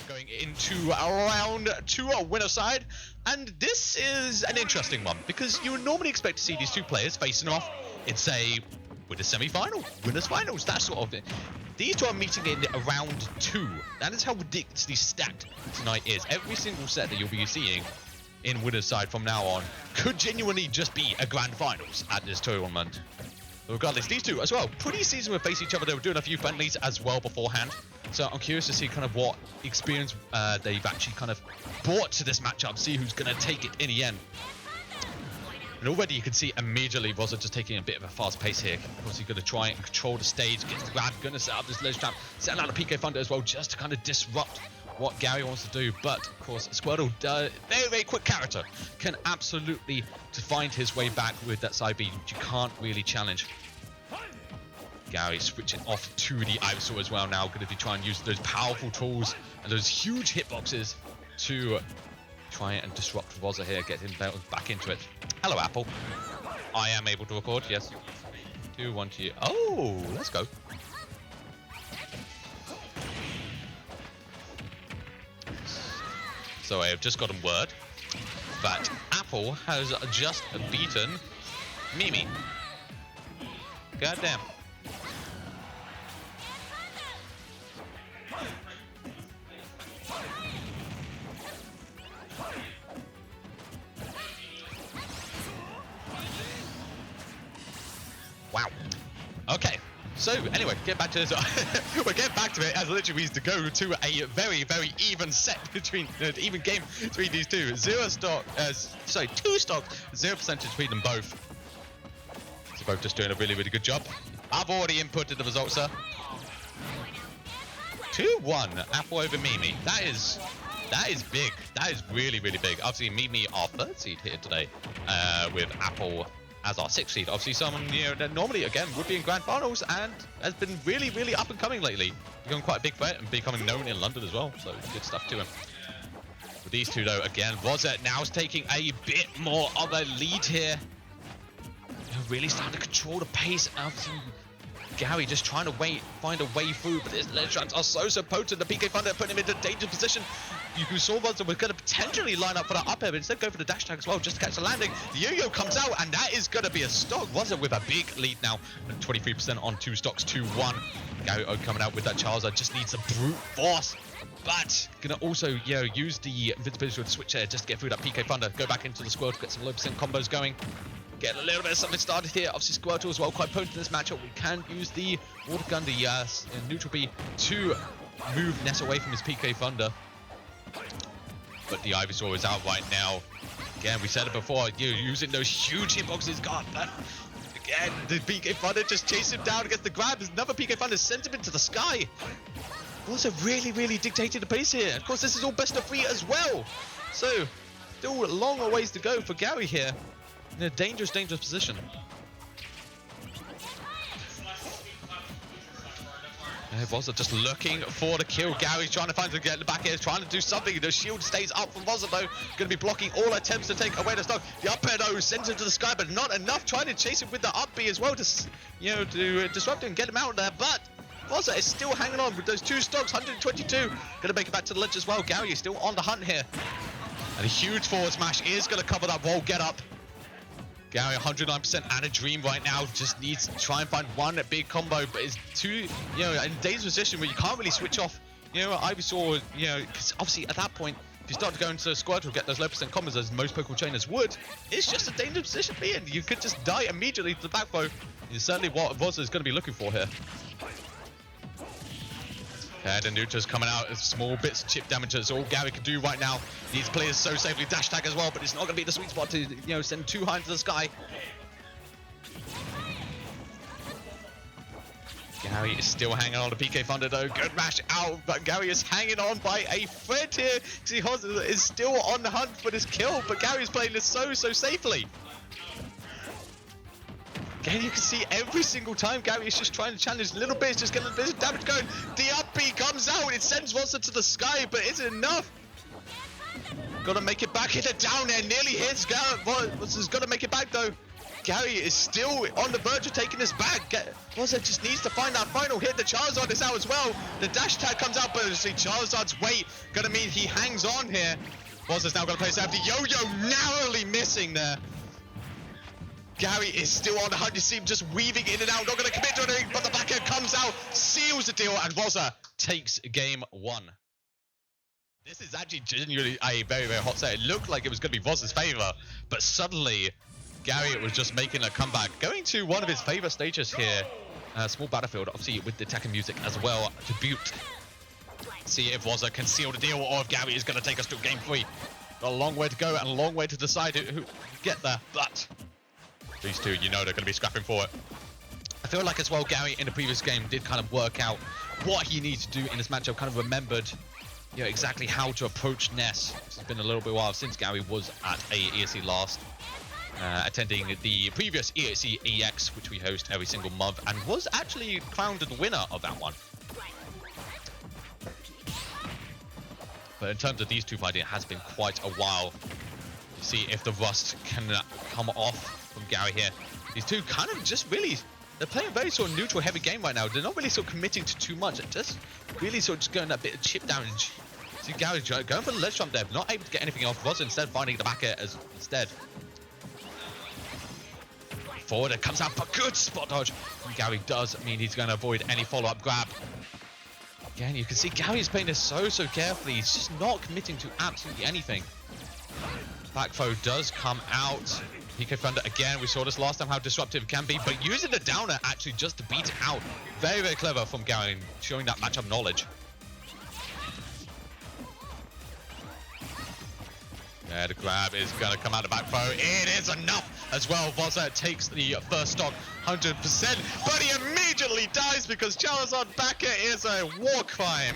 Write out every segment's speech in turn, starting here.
going into round 2 winner side, and this is an interesting one because you would normally expect to see these two players facing off in, say, winners semi-final, winners finals, that sort of thing. These two are meeting in round 2. That is how ridiculously stacked tonight is. Every single set that you'll be seeing in winners side from now on could genuinely just be a grand finals at this tournament. Regardless, these two as well, pretty seasoned with face each other. They were doing a few friendlies as well beforehand. So I'm curious to see kind of what experience they've actually kind of brought to this matchup, see who's going to take it in the end. And already you can see immediately Rozza just taking a bit of a fast pace here. Of course, he's going to try and control the stage, gets the grab, going to set up this ledge trap, setting out a PK Thunder as well, just to kind of disrupt what Gary wants to do. But of course, Squirtle, very, very quick character, can absolutely find his way back with that side B, which you can't really challenge. Gary switching off to the Ivysaur as well now, going to be trying to use those powerful tools and those huge hitboxes to try and disrupt Rozza here, get him back into it. Hello, Apple. I am able to record, yes. 2, 1, 2. Oh, let's go. So I have just gotten word that Apple has just beaten Mimi. Goddamn. Wow. Okay. So anyway, get back to this. We'll get back to it as literally means to go to a very, very even set between even game between these two. 2 stocks, 0% between them both. So both just doing a really, really good job. I've already inputted the results, sir. 2-1 Apple over Mimi. That is big. That is really, really big. Obviously, Mimi our 3rd seed here today, with Apple as our 6th seed. Obviously, someone that normally again would be in grand finals and has been really, really up and coming lately. Becoming quite a big threat and becoming known in London as well. So good stuff to him. With these two though, again, Rozza now is taking a bit more of a lead here. Really starting to control the pace. Obviously, Gary just trying to find a way through, but his ledge traps are so potent. The PK Thunder putting him into a dangerous position. You saw Rozza was going to potentially line up for that up air, but instead go for the dash tag as well, just to catch the landing. The yo-yo comes out, and that is going to be a stock. Rozza with a big lead now, 23% on 2 stocks, 2-1. Gary coming out with that Charizard, just needs some brute force. But gonna also use the invincibility with the switch here just to get through that PK Thunder. Go back into the squad to get some low percent combos going. Get a little bit of something started here. Obviously, Squirtle as well, quite potent in this matchup. We can use the Water Gun, the Neutral B, to move Ness away from his PK Thunder. But the Ivysaur is out right now. Again, we said it before, using those huge hitboxes. God, but again, the PK Thunder just chased him down against the grab. There's another PK Thunder, sent him into the sky. Also, really, really dictated the pace here. Of course, this is all best of 3 as well. So, still a long ways to go for Gary here. In a dangerous, dangerous position. Rozza just looking for the kill. Gary trying to find to get the back here, trying to do something. The shield stays up from Rozza though. Going to be blocking all attempts to take away the stock. The up air though sends him to the sky, but not enough. Trying to chase him with the up B as well to to disrupt him and get him out there. But Rozza is still hanging on with those 2 stocks, 122. Going to make it back to the ledge as well. Gary is still on the hunt here. And a huge forward smash is going to cover that wall get up. Gary 109% and a dream right now. Just needs to try and find one big combo, but it's too, in Dave's position where you can't really switch off, Ivysaur, because obviously at that point, if you start to go into Squirtle, get those low percent combos as most Pokemon trainers would, it's just a dangerous position to be in. You could just die immediately to the back throw. It's certainly what Rozza is going to be looking for here. And the neutral's coming out as small bits of chip damage. That's all Gary can do right now. These players so safely dash tag as well, but it's not going to be the sweet spot to send too high into the sky. Gary is still hanging on to PK Thunder though. Good mash out, but Gary is hanging on by a thread here. Rozza is still on the hunt for this kill, but Gary's playing this so safely. Again, you can see every single time Gary is just trying to challenge little bits, just getting a bit of damage going. The up B comes out, it sends Rozza to the sky, but is it enough? Gotta make it back, hit it down there, nearly hits Rozza's gotta make it back though. Gary is still on the verge of taking this back. Rozza just needs to find that final hit. The Charizard is out as well. The dash tag comes out, but see Charizard's weight gonna mean he hangs on here. Rozza's now gonna play safety. Yo-Yo narrowly missing there. Gary is still on the hunt. You see him just weaving in and out. Not gonna commit to anything, but the backhand comes out, seals the deal, and Rozza takes game 1. This is actually genuinely a very, very hot set. It looked like it was going to be Rozza's favor, but suddenly Gary was just making a comeback. Going to one of his favorite stages here, small battlefield, obviously with the Tekken music as well to boot. See if Rozza can seal the deal or if Gary is going to take us to game 3. Got a long way to go and a long way to decide who get there, but these two, you know they're going to be scrapping for it. I feel like as well Gary in the previous game did kind of work out what he needs to do in this matchup, kind of remembered exactly how to approach Ness. It's been a little bit while since Gary was at a ESC last, attending the previous ESC EX, which we host every single month, and was actually crowned the winner of that one. But in terms of these two fighting, it has been quite a while to see if the rust can come off from Gary here. These two kind of just really, they're playing a very sort of neutral heavy game right now. They're not really sort of committing to too much. They're just really sort of just going that bit of chip damage. See Gary going for the ledge jump there, not able to get anything off. Rozza instead finding the back air instead. Forward, it comes out for good spot dodge. And Gary does mean he's going to avoid any follow-up grab. Again, you can see Gary's playing this so carefully. He's just not committing to absolutely anything. Back foe does come out. PK Thunder again. We saw this last time how disruptive it can be, but using the downer actually just to beat it out. Very, very clever from Gary, showing that matchup knowledge. Yeah, the grab is going to come out of back foe. It is enough as well. Rozza takes the first stock 100%, but he immediately dies because Charizard backer is a war crime.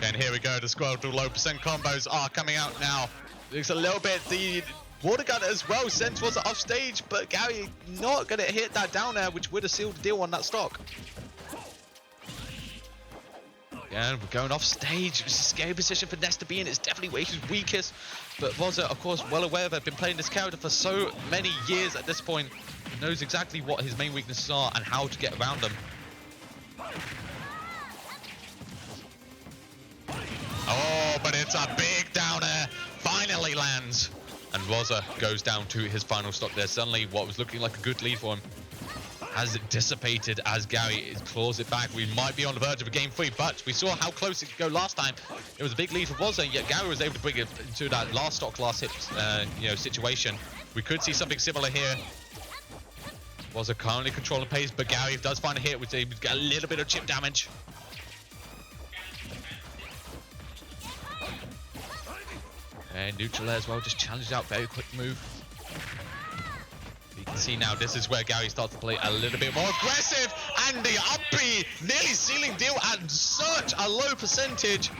And here we go. The squad to low percent combos are coming out now. Looks a little bit the water gun as well. Sends Rozza off stage, but Gary not going to hit that down there, which would have sealed the deal on that stock. And we're going off stage. It's a scary position for Ness to be in. It's definitely where he's weakest. But Rozza, of course, well aware of it. Been playing this character for so many years at this point. Knows exactly what his main weaknesses are and how to get around them. Oh, but it's a big downer. Finally lands. And Rozza goes down to his final stock there. Suddenly, what was looking like a good lead for him has it dissipated as Gary claws it back. We might be on the verge of a game 3, but we saw how close it could go last time. It was a big lead for Rozza, yet Gary was able to bring it into that last stock, last hit situation. We could see something similar here. Rozza currently controlling pace, but Gary does find a hit, which able to get a little bit of chip damage. And neutral as well, just challenged out, very quick move. You can see now this is where Gary starts to play a little bit more aggressive, and the up B nearly sealing deal at such a low percentage.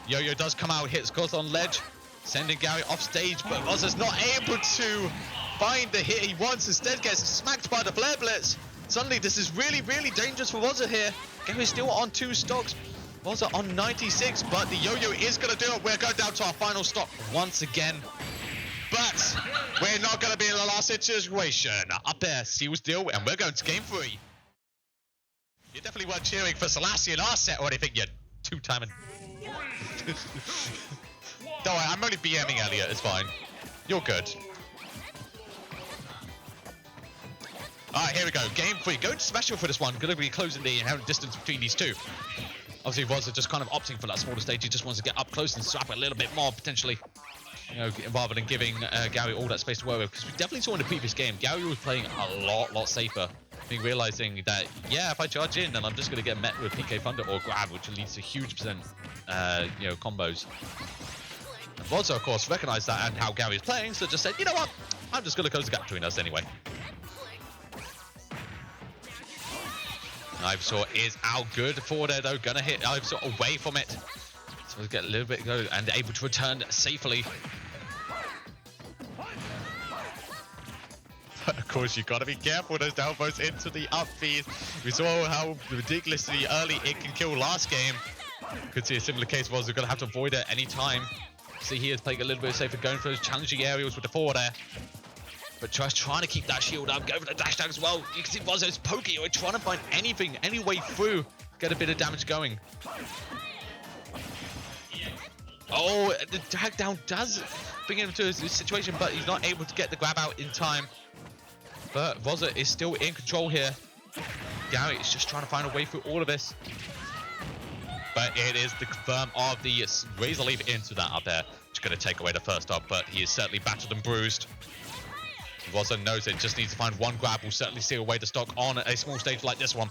Yo-Yo does come out, hits goes on ledge, sending Gary off stage, but Rozza's not able to find the hit he wants, instead gets smacked by the flare blitz. Suddenly this is really dangerous for Rozza here. Gary's still on 2 stocks, Rozza on 96, but the Yo-Yo is going to do it. We're going down to our final stock once again. But we're not going to be in the last situation. Up there, seals deal, and we're going to game 3. You definitely weren't cheering for Selassie in our set or anything, you two-timing. Don't worry, I'm only BMing Elliot, it's fine. You're good. Alright, here we go. Game 3. Going to special for this one. Going to be closing the inherent distance between these two. Obviously, Rozza just kind of opting for that smaller stage. He just wants to get up close and swap it a little bit more, potentially. You know, rather than giving Gary all that space to work with. Because we definitely saw in the previous game, Gary was playing a lot safer. I think realizing that, yeah, if I charge in, then I'm just going to get met with PK Thunder or grab, which leads to huge percent, combos. And Rozza, of course, recognized that and how Gary is playing, so just said, you know what? I'm just going to close the gap between us anyway. Ivysaur is out good for there though, gonna hit Ivysaur away from it. So we'll get a little bit go and able to return safely. But of course you gotta be careful those down throws into the up Bs. We saw how ridiculously early it can kill last game. Could see a similar case was we're gonna have to avoid it any time. See he is playing a little bit safer, going for those challenging aerials with the forward air. But trying to keep that shield up, go for the dash tag as well. You can see Rozza's poking, or trying to find anything, any way through, get a bit of damage going. Oh, the tag down does bring him to a situation, but he's not able to get the grab out in time. But Rozza is still in control here. Gary is just trying to find a way through all of this. But it is the confirm of the Razor Leaf into that up there. Just going to take away the first up, but he is certainly battered and bruised. Rozza knows it, just needs to find one grab. Will certainly seal away the stock on a small stage like this one.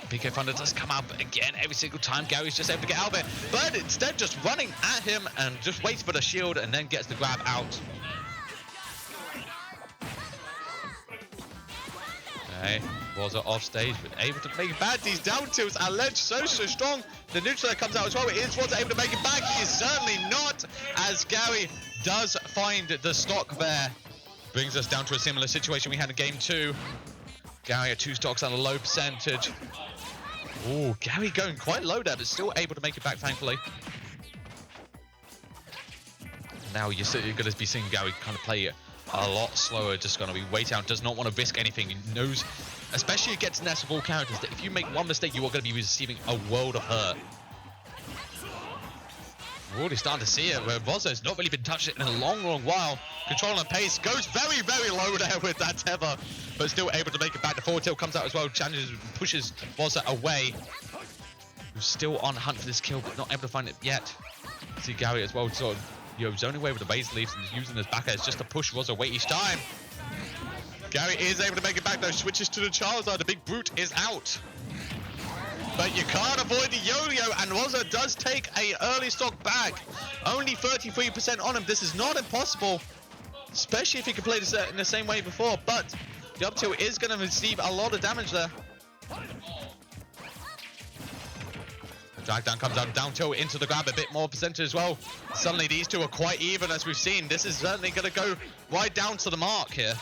PK Thunder does come out, but again, every single time Gary's just able to get out of it. But instead just running at him and just waits for the shield and then gets the grab out. Okay, Rozza off stage, but able to make it back. These down tilts are ledge so strong. The neutral that comes out as well. Is Rozza able to make it back? He is certainly not, as Gary does find the stock there. Brings us down to a similar situation we had in game 2. Gary at 2 stocks on a low percentage. Oh, Gary going quite low there, but still able to make it back, thankfully. Now you're going to be seeing Gary kind of play a lot slower, just going to be wait out, does not want to risk anything. He knows, especially against Ness of all characters, that if you make one mistake, you are going to be receiving a world of hurt. We're already starting to see it, where Rozza has not really been touched in a long while. Control and pace goes very low there with that tether, but still able to make it back. The forward tilt comes out as well, challenges, pushes Rozza away. Who's still on hunt for this kill, but not able to find it yet. See Gary as well, sort of, his only way with the base leaves and using his back edge just to push Rozza away each time. Gary is able to make it back though, switches to the Charizard, the big brute is out. But you can't avoid the yo-yo, and Rozza does take a early stock back. Only 33% on him. This is not impossible, especially if he can play this in the same way before. But the up tilt is going to receive a lot of damage there. Drag down comes out, down tilt into the grab, a bit more percentage as well. Suddenly these two are quite even, as we've seen. This is certainly going to go right down to the mark here.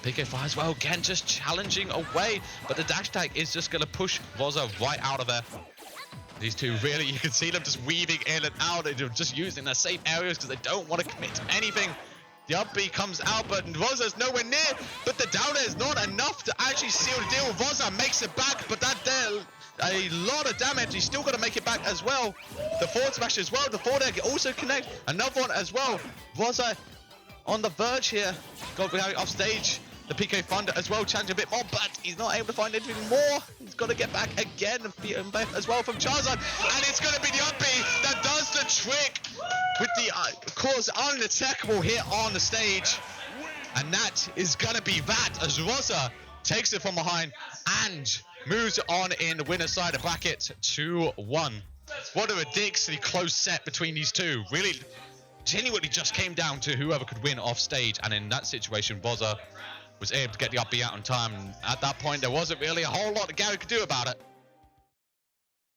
PK Fire as well, again just challenging away, but the dash tag is just going to push Rozza right out of there. These two really, you can see them just weaving in and out, and just using their safe areas because they don't want to commit to anything. The up B comes out, but Rozza's nowhere near, but the down air is not enough to actually seal the deal. Rozza makes it back, but that there, a lot of damage. He's still going to make it back as well. The forward smash as well, the forward air can also connect, another one as well. Rozza on the verge here, got Gary off stage. The PK Thunder as well, challenge a bit more, but he's not able to find anything more. He's got to get back again as well from Charizard, and it's going to be the up B that does the trick with the, of course, unattackable hit on the stage. And that is going to be that, as Rozza takes it from behind and moves on in the winner's side of bracket 2-1. What a ridiculously close set between these two. Really, genuinely just came down to whoever could win off stage, and in that situation, Rozza was able to get the up B out on time. And at that point, there wasn't really a whole lot that Gary could do about it.